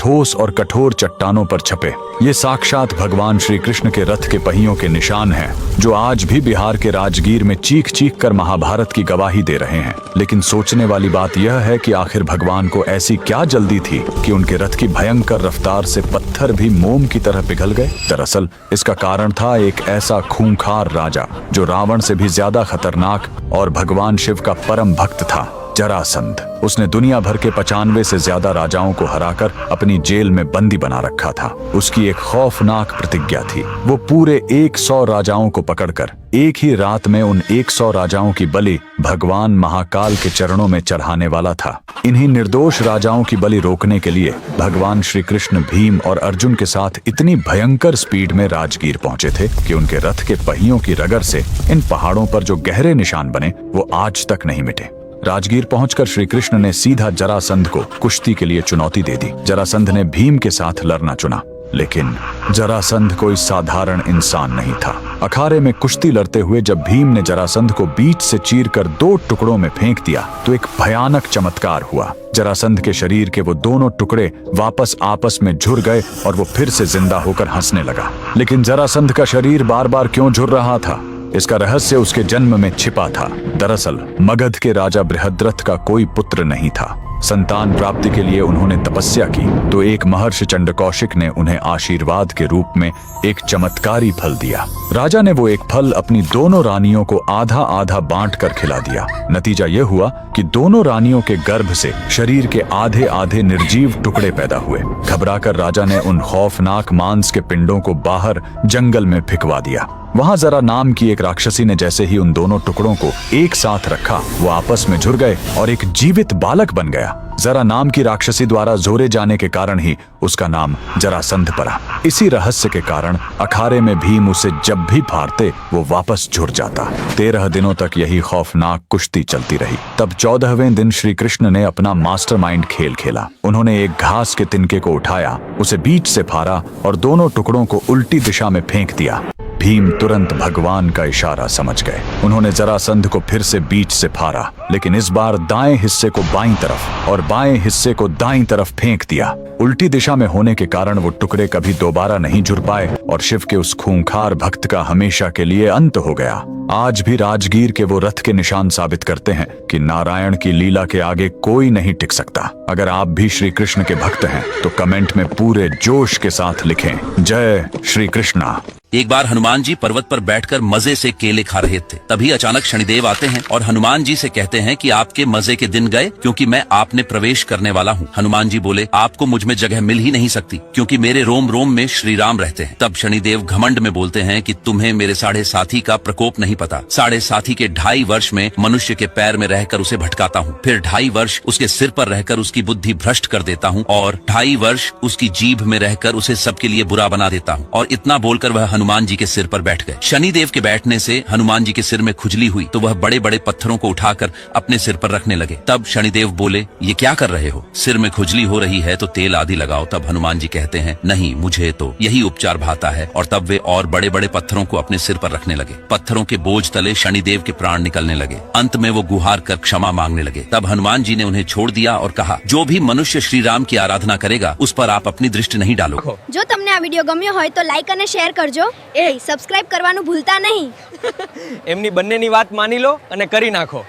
ठोस और कठोर चट्टानों पर छपे। ये साक्षात भगवान श्री कृष्ण के रथ के पहियों के निशान हैं, जो आज भी बिहार के राजगीर में चीख चीख कर महाभारत की गवाही दे रहे हैं। लेकिन सोचने वाली बात यह है कि आखिर भगवान को ऐसी क्या जल्दी थी कि उनके रथ की भयंकर रफ्तार से पत्थर भी मोम की तरह पिघल गए। दरअसल इसका कारण था एक ऐसा खूंखार राजा जो रावण से भी ज्यादा खतरनाक और भगवान शिव का परम भक्त था, जरासंध। उसने दुनिया भर के 95 से ज्यादा राजाओं को हराकर अपनी जेल में बंदी बना रखा था। उसकी एक खौफनाक प्रतिज्ञा थी। वो पूरे 100 राजाओं को पकड़कर एक ही रात में उन 100 राजाओं की बलि भगवान महाकाल के चरणों में चढ़ाने वाला था। इन्हीं निर्दोष राजाओं की बलि रोकने के लिए भगवान श्री कृष्ण भीम और अर्जुन के साथ इतनी भयंकर स्पीड में राजगीर पहुंचे थे कि उनके रथ के पहियों की रगड़ से इन पहाड़ों पर जो गहरे निशान बने वो आज तक नहीं मिटे। राजगीर पहुंचकर श्री कृष्ण ने सीधा जरासंध को कुश्ती के लिए चुनौती दे दी। जरासंध ने भीम के साथ लड़ना चुना, लेकिन जरासंध कोई साधारण इंसान नहीं था। अखाड़े में कुश्ती लड़ते हुए जब भीम ने जरासंध को बीच से चीरकर 2 टुकड़ों में फेंक दिया तो एक भयानक चमत्कार हुआ। जरासंध के शरीर के वो दोनों टुकड़े वापस आपस में झुर गए और वो फिर से जिंदा होकर हंसने लगा। लेकिन जरासंध का शरीर बार बार क्यों झुर रहा था, इसका रहस्य उसके जन्म में छिपा था। दरअसल मगध के राजा बृहद्रथ का कोई पुत्र नहीं था। संतान प्राप्ति के लिए उन्होंने तपस्या की तो एक महर्षि चंडकौशिक ने उन्हें आशीर्वाद के रूप में एक चमत्कारी फल दिया। राजा ने वो एक फल अपनी दोनों रानियों को आधा आधा बांट कर खिला दिया। नतीजा यह हुआ कि दोनों रानियों के गर्भ से शरीर के आधे आधे निर्जीव टुकड़े पैदा हुए। घबराकर राजा ने उन खौफनाक मांस के पिंडों को बाहर जंगल में फेंकवा दिया। वहां जरा नाम की एक राक्षसी ने जैसे ही उन दोनों टुकड़ों को एक साथ रखा, वो आपस में जुड़ गए और एक जीवित बालक बन गया। जरा नाम की राक्षसी द्वारा जोरे जाने के कारण ही उसका नाम जरासंध पड़ा। इसी रहस्य के कारण अखाड़े में भीम उसे जब भी फाड़ते वो वापस जुड़ जाता। 13 दिनों तक यही खौफनाक कुश्ती चलती रही। तब 14वें दिन श्री कृष्ण ने अपना मास्टरमाइंड खेल खेला। उन्होंने एक घास के तिनके को उठाया, उसे बीच से फाड़ा और दोनों टुकड़ों को उल्टी दिशा में फेंक दिया। भीम तुरंत भगवान का इशारा समझ गए। उन्होंने जरासंध को फिर से बीच से फाड़ा, लेकिन इस बार दाएं हिस्से को बाईं तरफ और बाएं हिस्से को दाईं तरफ फेंक दिया। उल्टी दिशा में होने के कारण वो टुकड़े कभी दोबारा नहीं जुड़ पाए और शिव के उस खूंखार भक्त का हमेशा के लिए अंत हो गया। आज भी राजगीर के वो रथ के निशान साबित करते हैं कि नारायण की लीला के आगे कोई नहीं टिक सकता। अगर आप भी श्री कृष्ण के भक्त हैं तो कमेंट में पूरे जोश के साथ लिखें, जय श्री कृष्णा। एक बार हनुमान जी पर्वत पर बैठकर मजे से केले खा रहे थे। तभी अचानक शनिदेव आते हैं और हनुमान जी से कहते हैं कि आपके मजे के दिन गए, क्योंकि मैं आप में प्रवेश करने वाला हूँ। हनुमान जी बोले, आपको मुझ में जगह मिल ही नहीं सकती, क्योंकि मेरे रोम रोम में श्री राम रहते हैं। तब शनिदेव घमंड में बोलते हैं कि तुम्हें मेरे 7.5 का प्रकोप नहीं पता। 7.5 के 2.5 वर्ष में मनुष्य के पैर में रहकर उसे भटकाता हूँ, फिर 2.5 वर्ष उसके सिर पर रहकर उसकी बुद्धि भ्रष्ट कर देता हूँ और 2.5 वर्ष उसकी जीभ में रहकर उसे सबके लिए बुरा बना देता हूँ। और इतना बोलकर वह हनुमान जी के सिर पर बैठ गए। शनिदेव के बैठने से हनुमान जी के सिर में खुजली हुई तो वह बड़े बड़े पत्थरों को उठाकर अपने सिर पर रखने लगे। तब शनिदेव बोले, ये क्या कर रहे हो? सिर में खुजली हो रही है तो तेल आदि लगाओ। तब हनुमान जी कहते हैं, नहीं, मुझे तो यही उपचार भाता है। और तब वे और बड़े बड़े पत्थरों को अपने सिर पर रखने लगे। पत्थरों के बोझ तले शनिदेव के प्राण निकलने लगे। अंत में वो गुहार कर क्षमा मांगने लगे। तब हनुमान जी ने उन्हें छोड़ दिया और कहा, जो भी मनुष्य श्री राम की आराधना करेगा उस पर आप अपनी दृष्टि नहीं डालो। जो तमने आ वीडियो गम्यो હોય તો લાઈક અને શેર કરજો। સબસ્ક્રાઇબ કરવાનું ભૂલતા નહીં। એમની બંનેની વાત માની લો અને કરી નાખો।